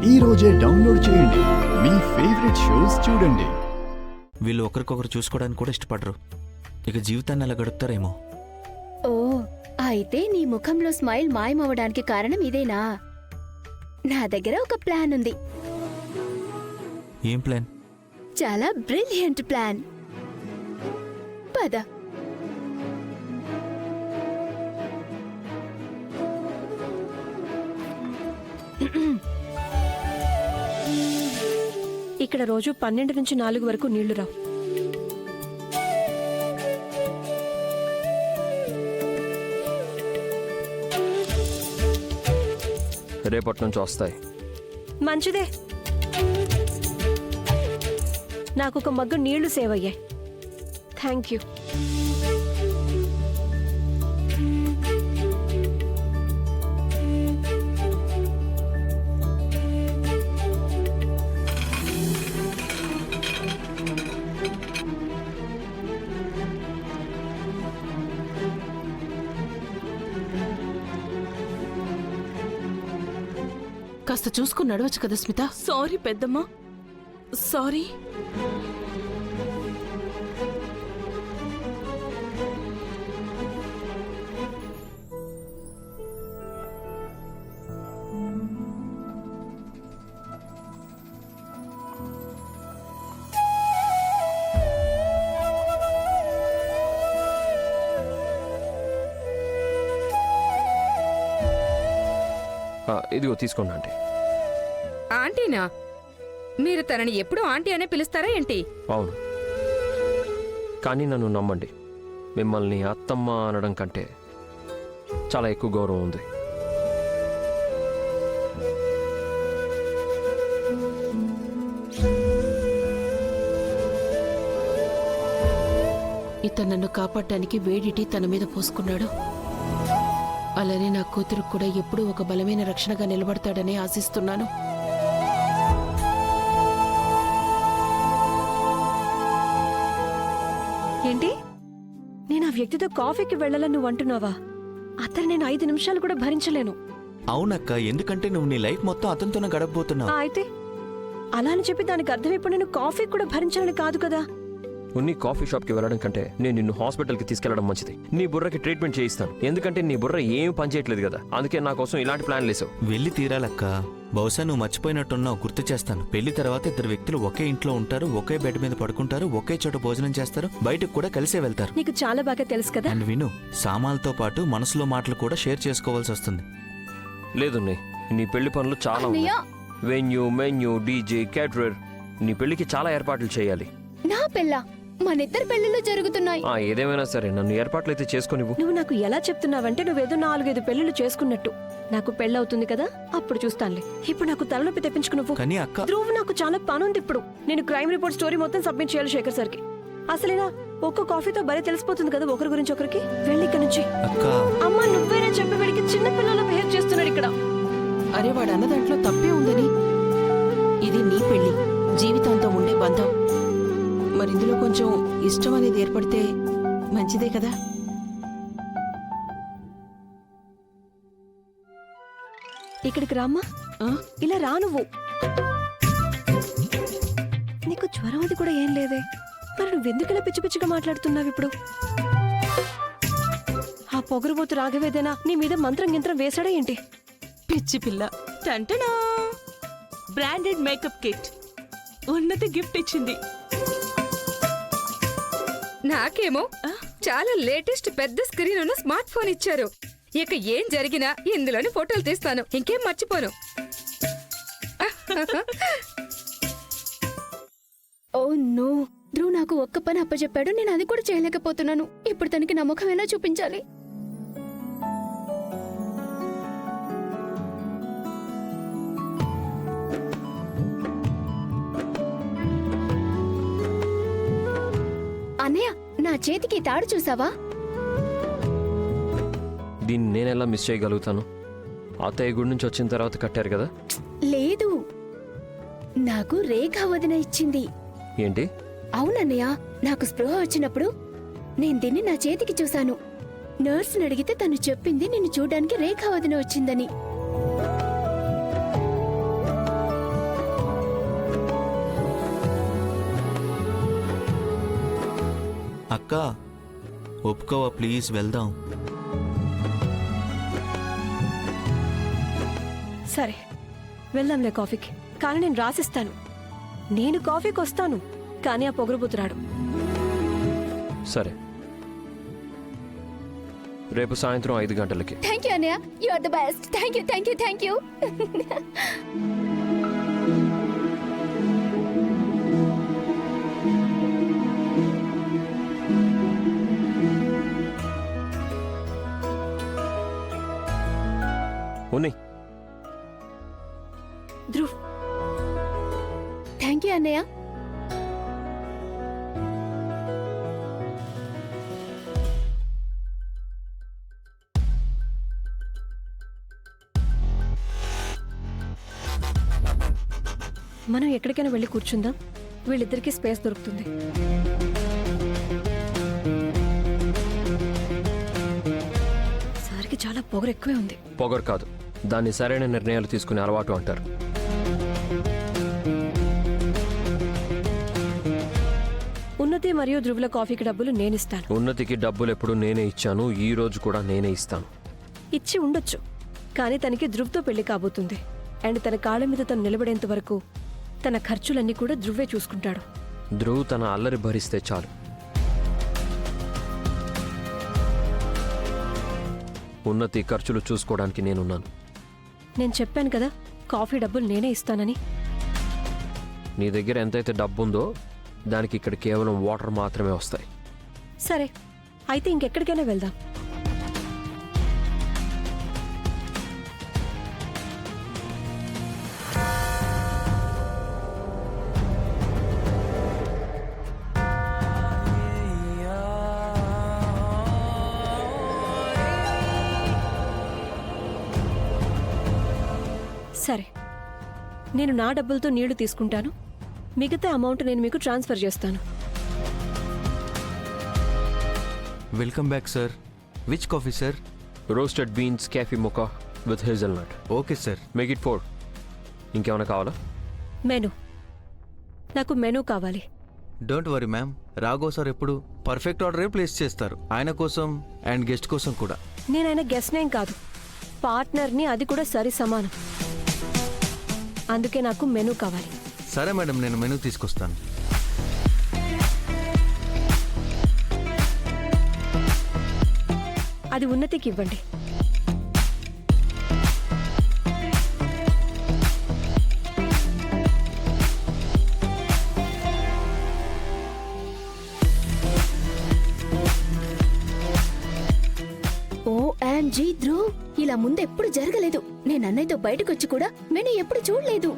ఈ రోజే డౌన్లోడ్ చేయండి. మీ ఫేవరెట్ షోస్ చూడండి. వీళ్ళు ఒకరికొకరు చూసుకోవడానికి కూడా ఇష్టపడరు. ఇక జీవితాన్ని అలా గడుపుతారేమో. ఓ, అయితే నీ ముఖంలో స్మైల్ మాయమవడానికి కారణం ఇదేనా? నా దగ్గర ఒక ప్లాన్ ఉంది. ఏం ప్లాన్? చాలా బ్రిలియంట్ ప్లాన్. పద. ఇక్కడ రోజు 12 నుంచి 4 వరకు నీళ్లు రావు. రేపటి నుంచి వస్తాయి. మంచిదే. నాకు ఒక మగ్గు నీళ్లు సేవ్ అయ్యాయి. Thank you. కాస్త చూసుకుని నడవచ్చు కదా స్మిత. సారీ పెద్దమ్మా, సారీ. ఇదిగో తీసుకోండి ఆంటీ. ఆంటీనా? మీరు తనని ఎప్పుడూ ఆంటీ అనే పిలుస్తారా ఏంటి? అవును, కానీ నన్ను నమ్మండి, మిమ్మల్ని అత్తమ్మ అనడం కంటే చాలా ఎక్కువ గౌరవం ఉంది. ఇతను నన్ను కాపాడటానికి వేడిటి తన మీద పోసుకున్నాడు. అలానే నా కూతురు కూడా ఎప్పుడూ ఒక బలమైన రక్షణగా నిలబడతాడని ఆశిస్తున్నాను. ఏంటి? నేను ఆ వ్యక్తితో కాఫీకి వెళ్ళాలని నువ్వు అంటున్నావా? అతను నేను 5 నిమిషాలు కూడా భరించలేను. అవునక్క, ఎందుకంటే నువ్వు నీ లైఫ్ మొత్తం అతనితోనే గడపబోతున్నావు. అయితే అలా అని చెప్పి దానికి అర్థం ఇప్పుడు నేను కాఫీ కూడా భరించాలని కాదు కదా. ఉన్ని కాఫీ షాప్కి వెళ్ళడం కంటే నేను నిన్ను హాస్పిటల్కి తీసుకెళ్లడం మంచిది. నీ బుర్రకి ట్రీట్మెంట్ చేయిస్తాను, ఎందుకంటే నీ బుర్ర ఏం పని చేయట్లేదు కదా. అందుకే నా కోసం ఇలాంటి ప్లాన్ లేసావు. వెళ్ళి తీరాలక్క. బహుశా నువ్వు మర్చిపోయినట్టున్నావు, గుర్తు చేస్తాను. పెళ్లి తర్వాత 2 వ్యక్తులు ఒకే ఇంట్లో ఉంటారు, ఒకే బెడ్ మీద పడుకుంటారు, ఒకే చోట భోజనం చేస్తారు, బయటకు కూడా కలిసే వెళ్తారు. నీకు చాలా బాగా తెలుసు కదా. అండ్ విను, సామాన్లతో పాటు మనసులో మాటలు కూడా షేర్ చేసుకోవాల్సి వస్తుంది. లేదు నీ పెళ్లి పనులు చాలా ఉన్నాయి. వెన్యూ, మెన్యూ, డీజే, క్యాటరర్, నీ పెళ్లికి చాలా ఏర్పాట్లు చేయాలి. నా పెళ్ళ మనిద్దరు పెళ్లిళ్ళు జరుగుతున్నాయి. ఏదేమైనా సరే నన్ను ఏర్పాట్లు అయితే చేసుకోనివ్వు. నువ్వు నాకు ఎలా చెప్తున్నావంటే నువ్వేదో 4-5 పెళ్లిళ్ళు చేసుకున్నట్టు. నాకు పెళ్ళవుతుంది కదా, అప్పుడు చూస్తానులే. ఇప్పుడు నాకు తలనొప్పి తెప్పించుకు నువ్వు. కానీ అక్క, ధ్రువ్, నాకు చాలా పనుంది ఇప్పుడు. నేను క్రైమ్ రిపోర్ట్ స్టోరీ మొత్తం సబ్మిట్ చేయాలి శేఖర్ సార్కి. అసలేనా ఒక్క కాఫీతో భలే తెలిసిపోతుంది కదా ఒకరి గురించి ఒకరికి. వెళ్ళి ఇక్కడ నుంచి. అక్క, అమ్మా నువ్వేనా చెప్పి వీడికి చిన్న పిల్లలు బిహేవ్ చేస్తున్నాడు ఇక్కడ. అరే, వాడు అన్న దాంట్లో తప్పే ఉందని. ఇది నీ పెళ్లి, జీవితాంతం ఉండే బంధం. మరి ఇందులో కొంచెం ఇష్టం అనేది ఏర్పడితే మంచిదే కదా. ఇక్కడికి రామ్మా. ఇలా రా నువ్వు. నీకు జ్వరం అది కూడా ఏం లేదే, మరి నువ్వెందుకు ఇలా పిచ్చి పిచ్చిగా మాట్లాడుతున్నావు ఇప్పుడు? ఆ పొగరుబోతు రాఘవేదేనా నీ మీద మంత్రం గింత్రం వేశాడా ఏంటి? పిచ్చి పిల్ల. టంటనా, బ్రాండెడ్ మేకప్ కిట్ ఉన్నత గిఫ్ట్ ఇచ్చింది. నాకేమో చాలా లేటెస్ట్ పెద్ద స్క్రీన్ ఉన్న స్మార్ట్ ఫోన్ ఇచ్చారు. ఇక ఏం జరిగినా ఇందులోని ఫోటోలు తీస్తాను, ఇంకేం మర్చిపోను. ఓ నో, ధ్రువ్ నాకు ఒక్క పని అప్పచెప్పాడు, నేను అది కూడా చేయలేకపోతున్నాను. ఇప్పుడు తనకి నా ముఖం ఎలా చూపించాలి? అన్నయ్య, నా చేతికి తాడు చూసావా? దీన్ని నేనెలా మిస్ చేయగలుగుతాను? అత్తయ్య గుడి నుంచి వచ్చిన తర్వాత కట్టారు కదా. లేదు, నాకు రేఖ వదిన ఇచ్చింది. ఏంటి? అవునన్నయ్య, నాకు స్పృహ వచ్చినప్పుడు నేను దీన్ని నా చేతికి చూశాను. నర్సుని అడిగితే తను చెప్పింది నిన్ను చూడ్డానికి రేఖ వదిన వచ్చిందని. అక్క ఒప్పుకోవా ప్లీజ్ వెళ్దాం. సరే వెళ్దాంలే కాఫీకి. కానీ నేను రాసిస్తాను. నేను కాఫీకి వస్తాను, కానీ ఆ పొగరుబోతురాడు. సరే, రేపు సాయంత్రం 5 గంటలకి. థ్యాంక్ యూ అన్నయ్య, you are the best. Thank you thank you thank you. ఉన్నాయి. ధ్రువ్, థ్యాంక్ యూ అన్నయ్య. మనం ఎక్కడికైనా వెళ్ళి కూర్చుందాం. వీళ్ళిద్దరికీ స్పేస్ దొరుకుతుంది. సార్కి చాలా పొగరు ఎక్కువే ఉంది. పొగరు కాదు, దాన్ని సరైన నిర్ణయాలు తీసుకునే అలవాటు అంటారు. ఉన్నతి మరియు ధ్రువుల కాఫీకి డబ్బులు నేనిస్తాను. ఉన్నతికి డబ్బులు ఎప్పుడు నేనే ఇచ్చాను, ఈ రోజు కూడా నేనే ఇస్తాను. ఇచ్చి ఉండొచ్చు, కానీ తనకి ధ్రువ్తో పెళ్లి కాబోతుంది. అండ్ తన కాళ్ళ మీద తను నిలబడేంత వరకు తన ఖర్చులన్నీ కూడా ధ్రువే చూసుకుంటాడు. ధ్రువ్ తన అల్లరి భరిస్తే చాలు. ఉన్నతి ఖర్చులు చూసుకోవడానికి నేనున్నాను. నేను చెప్పాను కదా కాఫీ డబ్బులు నేనే ఇస్తానని. నీ దగ్గర ఎంతైతే డబ్బు ఉందో దానికి ఇక్కడ కేవలం వాటర్ మాత్రమే వస్తాయి. సరే, అయితే ఇంకెక్కడికైనా వెళ్దాం. సరే, నేను నా డబ్బులతో నీళ్లు తీసుకుంటాను. మిగతా అమౌంట్ నేను మీకు ట్రాన్స్ఫర్ చేస్తాను. Welcome back sir. Which coffee sir? Roasted beans coffee mocha with hazelnut. Okay sir. Make it 4. ఇంకేమైనా కావాలా? మెనూ, నాకు మెనూ కావాలి. Don't worry ma'am, Raghav sir ఎప్పుడు పర్ఫెక్ట్ ఆర్డరే ప్లేస్ చేస్తారు, ఆయన కోసం అండ్ గెస్ట్ కోసం కూడా. నేనైనా గెస్ట్ నేమ్ కాదు, పార్ట్నర్ని, అది కూడా సరి సమానం. అందుకే నాకు మెనూ కావాలి. సరే మేడం, నేను మెనూ తీసుకొస్తాను. అది ఉన్నతికి ఇవ్వండి. ఓఎంజీ ధ్రువ్, ఇలా ముందు ఎప్పుడు జరగలేదు. నేను అన్నయ్యతో బయటకు వచ్చి కూడా మెనూ ఎప్పుడు చూడలేదు.